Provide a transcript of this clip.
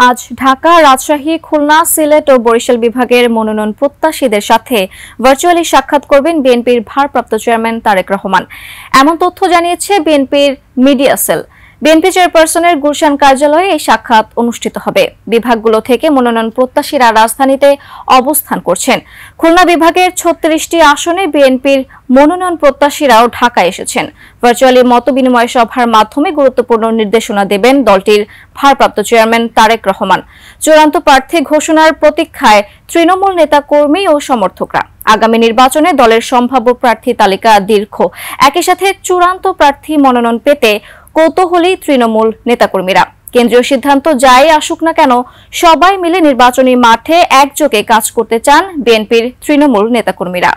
আজ ঢাকা, রাজশাহী, খুলনা, সিলেট ও বরিশাল বিভাগের মনোনয়ন প্রত্যাশীদের সাথে ভার্চুয়ালি সাক্ষাৎ করবেন বিএনপির ভারপ্রাপ্ত চেয়ারম্যান তারেক রহমান। এমন তথ্য জানিয়েছে বিএনপির মিডিয়া সেল। বিএনপি চেয়ারপারসনের গুলশান কার্যালয়ে এই সাক্ষাৎ অনুষ্ঠিত হবে। বিভাগগুলো থেকে মনোনয়ন প্রত্যাশীরা রাজধানীতে অবস্থান করছেন। খুলনা বিভাগের ৩৬টি আসনে বিএনপির মনোনয়ন প্রত্যাশীরাও ঢাকায় এসেছেন। ভার্চুয়ালি মতবিনিময় সভার মাধ্যমে গুরুত্বপূর্ণ নির্দেশনা দেবেন দলটির ভারপ্রাপ্ত চেয়ারম্যান তারেক রহমান। চূড়ান্ত প্রার্থী ঘোষণার প্রতীক্ষায় তৃণমূল নেতাকর্মী ও সমর্থকরা। আগামী নির্বাচনে দলের সম্ভাব্য প্রার্থী তালিকা দীর্ঘ। একই সাথে চূড়ান্ত প্রার্থী মনোনয়ন পেতে কৌতূহলী তৃণমূল নেতাকর্মীরা। কেন্দ্রীয় সিদ্ধান্ত যাই আসুক না কেন, সবাই মিলে নির্বাচনী মাঠে একযোগে কাজ করতে চান বিএনপির তৃণমূল নেতাকর্মীরা।